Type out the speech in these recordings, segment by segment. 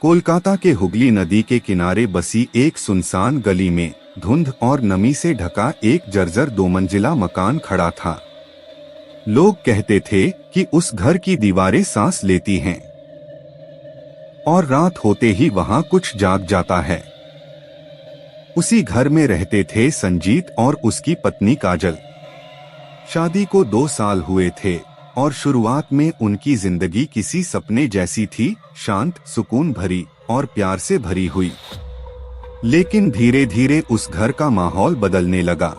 कोलकाता के हुगली नदी के किनारे बसी एक सुनसान गली में धुंध और नमी से ढका एक जर्जर 2 मंजिला मकान खड़ा था। लोग कहते थे कि उस घर की दीवारें सांस लेती हैं और रात होते ही वहां कुछ जाग जाता है। उसी घर में रहते थे संजीत और उसकी पत्नी काजल। शादी को 2 साल हुए थे और शुरुआत में उनकी जिंदगी किसी सपने जैसी थी, शांत, सुकून भरी और प्यार से भरी हुई। लेकिन धीरे धीरे उस घर का माहौल बदलने लगा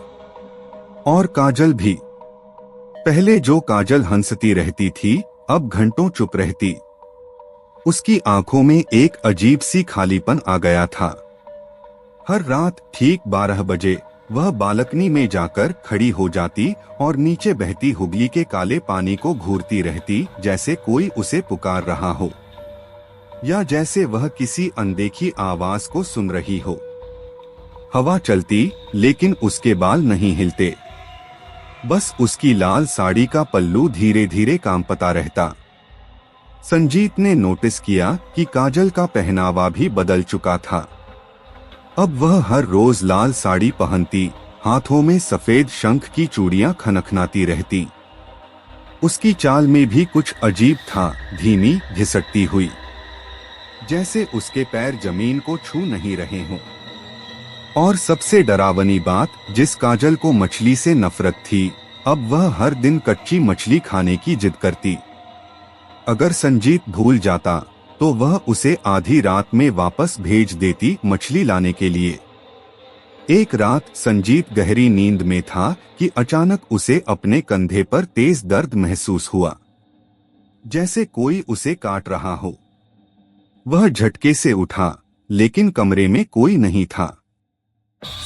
और काजल भी। पहले जो काजल हंसती रहती थी, अब घंटों चुप रहती। उसकी आंखों में एक अजीब सी खालीपन आ गया था। हर रात ठीक 12 बजे वह बालकनी में जाकर खड़ी हो जाती और नीचे बहती हुगली के काले पानी को घूरती रहती, जैसे कोई उसे पुकार रहा हो या जैसे वह किसी अनदेखी आवाज को सुन रही हो। हवा चलती लेकिन उसके बाल नहीं हिलते, बस उसकी लाल साड़ी का पल्लू धीरे धीरे कांपता रहता। संजीत ने नोटिस किया कि काजल का पहनावा भी बदल चुका था। अब वह हर रोज लाल साड़ी पहनती, हाथों में सफेद शंख की चूड़ियां खनखनाती रहती। उसकी चाल में भी कुछ अजीब था, धीमी, घिसटती हुई, जैसे उसके पैर जमीन को छू नहीं रहे हों। और सबसे डरावनी बात, जिस काजल को मछली से नफरत थी, अब वह हर दिन कच्ची मछली खाने की जिद करती। अगर संजीत भूल जाता तो वह उसे आधी रात में वापस भेज देती मछली लाने के लिए। एक रात संजीत गहरी नींद में था कि अचानक उसे अपने कंधे पर तेज दर्द महसूस हुआ, जैसे कोई उसे काट रहा हो। वह झटके से उठा, लेकिन कमरे में कोई नहीं था,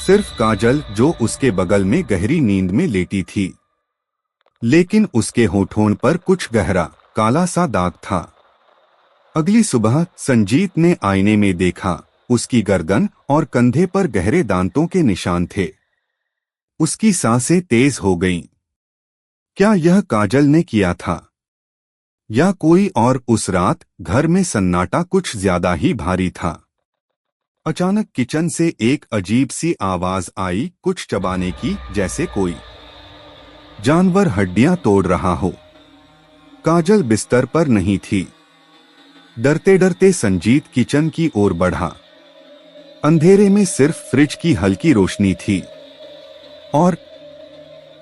सिर्फ काजल जो उसके बगल में गहरी नींद में लेटी थी। लेकिन उसके होठों पर कुछ गहरा काला सा दाग था। अगली सुबह संजीत ने आईने में देखा, उसकी गर्दन और कंधे पर गहरे दांतों के निशान थे। उसकी सांसें तेज हो गईं। क्या यह काजल ने किया था या कोई और? उस रात घर में सन्नाटा कुछ ज्यादा ही भारी था। अचानक किचन से एक अजीब सी आवाज आई, कुछ चबाने की, जैसे कोई जानवर हड्डियां तोड़ रहा हो। काजल बिस्तर पर नहीं थी। डरते डरते संजीत किचन की ओर बढ़ा। अंधेरे में सिर्फ फ्रिज की हल्की रोशनी थी और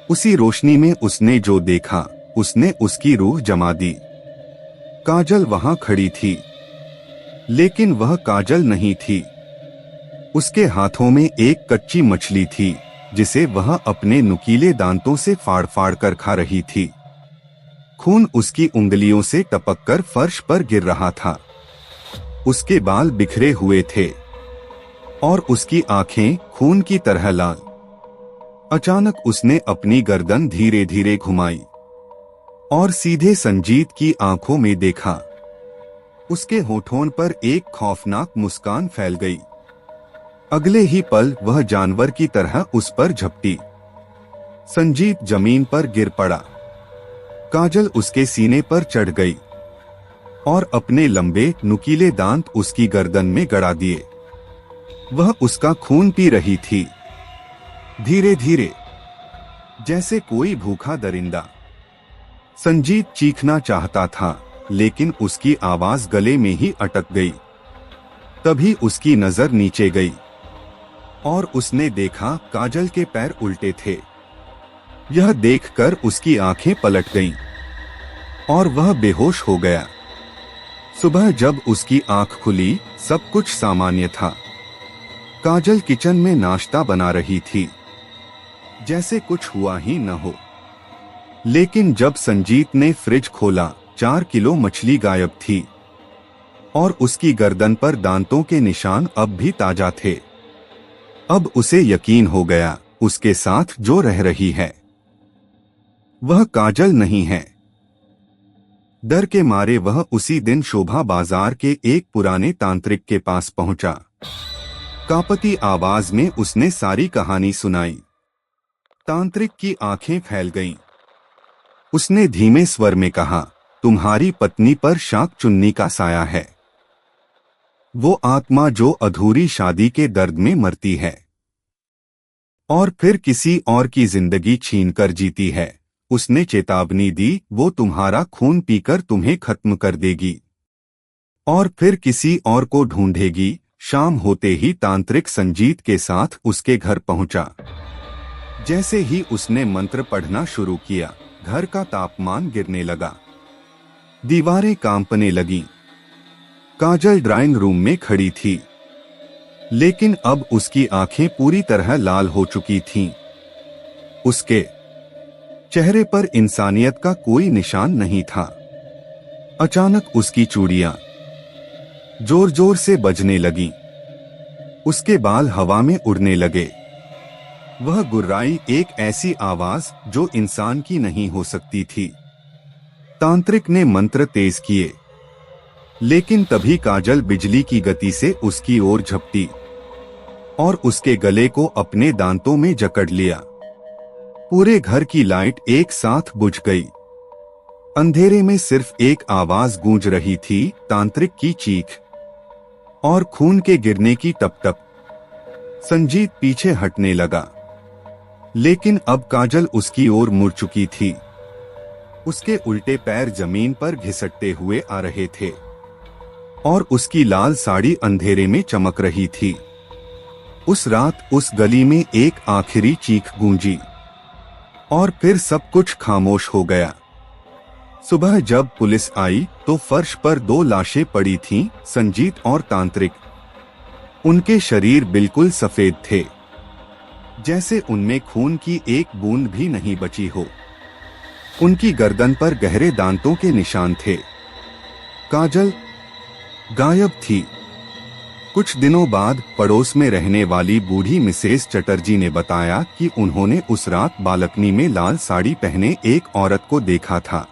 उसी रोशनी में उसने जो देखा, उसने उसकी रूह जमा दी। काजल वहां खड़ी थी, लेकिन वह काजल नहीं थी। उसके हाथों में एक कच्ची मछली थी, जिसे वह अपने नुकीले दांतों से फाड़ फाड़ कर खा रही थी। खून उसकी उंगलियों से टपककर फर्श पर गिर रहा था। उसके बाल बिखरे हुए थे और उसकी आंखें खून की तरह लाल। अचानक उसने अपनी गर्दन धीरे धीरे घुमाई और सीधे संजीत की आंखों में देखा। उसके होठों पर एक खौफनाक मुस्कान फैल गई। अगले ही पल वह जानवर की तरह उस पर झपटी। संजीत जमीन पर गिर पड़ा। काजल उसके सीने पर चढ़ गई और अपने लंबे नुकीले दांत उसकी गर्दन में गड़ा दिए। वह उसका खून पी रही थी, धीरे धीरे, जैसे कोई भूखा दरिंदा। संजीत चीखना चाहता था, लेकिन उसकी आवाज गले में ही अटक गई। तभी उसकी नजर नीचे गई और उसने देखा काजल के पैर उल्टे थे। यह देखकर उसकी आंखें पलट गईं और वह बेहोश हो गया। सुबह जब उसकी आंख खुली, सब कुछ सामान्य था। काजल किचन में नाश्ता बना रही थी, जैसे कुछ हुआ ही न हो। लेकिन जब संजीत ने फ्रिज खोला, 4 किलो मछली गायब थी और उसकी गर्दन पर दांतों के निशान अब भी ताजा थे। अब उसे यकीन हो गया, उसके साथ जो रह रही है वह काजल नहीं है। डर के मारे वह उसी दिन शोभा बाजार के एक पुराने तांत्रिक के पास पहुंचा। कांपती आवाज में उसने सारी कहानी सुनाई। तांत्रिक की आंखें फैल गईं। उसने धीमे स्वर में कहा, तुम्हारी पत्नी पर शाक चुन्नी का साया है। वो आत्मा जो अधूरी शादी के दर्द में मरती है और फिर किसी और की जिंदगी छीनकर जीती है। उसने चेतावनी दी, वो तुम्हारा खून पीकर तुम्हें खत्म कर देगी और फिर किसी और को ढूंढेगी। शाम होते ही तांत्रिक संजीत के साथ उसके घर पहुंचा। जैसे ही उसने मंत्र पढ़ना शुरू किया, घर का तापमान गिरने लगा, दीवारें कांपने लगीं। काजल ड्राइंग रूम में खड़ी थी, लेकिन अब उसकी आंखें पूरी तरह लाल हो चुकी थीं। उसके चेहरे पर इंसानियत का कोई निशान नहीं था। अचानक उसकी चूड़ियां जोर जोर से बजने लगीं। उसके बाल हवा में उड़ने लगे। वह गुर्राई, एक ऐसी आवाज जो इंसान की नहीं हो सकती थी। तांत्रिक ने मंत्र तेज किए, लेकिन तभी काजल बिजली की गति से उसकी ओर झपटी और उसके गले को अपने दांतों में जकड़ लिया। पूरे घर की लाइट एक साथ बुझ गई। अंधेरे में सिर्फ एक आवाज गूंज रही थी, तांत्रिक की चीख और खून के गिरने की टप-टप। संजीत पीछे हटने लगा, लेकिन अब काजल उसकी ओर मुड़ चुकी थी। उसके उल्टे पैर जमीन पर घिसटते हुए आ रहे थे और उसकी लाल साड़ी अंधेरे में चमक रही थी। उस रात उस गली में एक आखिरी चीख गूंजी और फिर सब कुछ खामोश हो गया। सुबह जब पुलिस आई तो फर्श पर दो लाशें पड़ी थीं, संजीत और तांत्रिक। उनके शरीर बिल्कुल सफेद थे, जैसे उनमें खून की एक बूंद भी नहीं बची हो। उनकी गर्दन पर गहरे दांतों के निशान थे। काजल गायब थी। कुछ दिनों बाद पड़ोस में रहने वाली बूढ़ी मिसेस चटर्जी ने बताया कि उन्होंने उस रात बालकनी में लाल साड़ी पहने एक औरत को देखा था,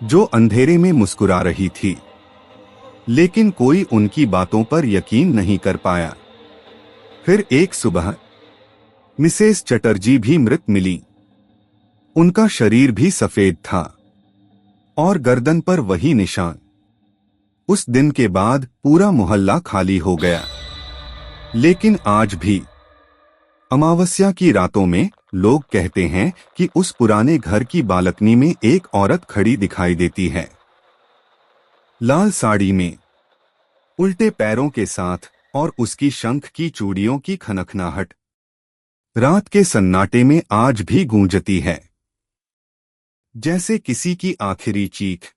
जो अंधेरे में मुस्कुरा रही थी, लेकिन कोई उनकी बातों पर यकीन नहीं कर पाया। फिर एक सुबह मिसेस चटर्जी भी मृत मिली। उनका शरीर भी सफेद था और गर्दन पर वही निशान। उस दिन के बाद पूरा मोहल्ला खाली हो गया। लेकिन आज भी अमावस्या की रातों में लोग कहते हैं कि उस पुराने घर की बालकनी में एक औरत खड़ी दिखाई देती है, लाल साड़ी में, उल्टे पैरों के साथ, और उसकी शंख की चूड़ियों की खनखनाहट रात के सन्नाटे में आज भी गूंजती है, जैसे किसी की आखिरी चीख।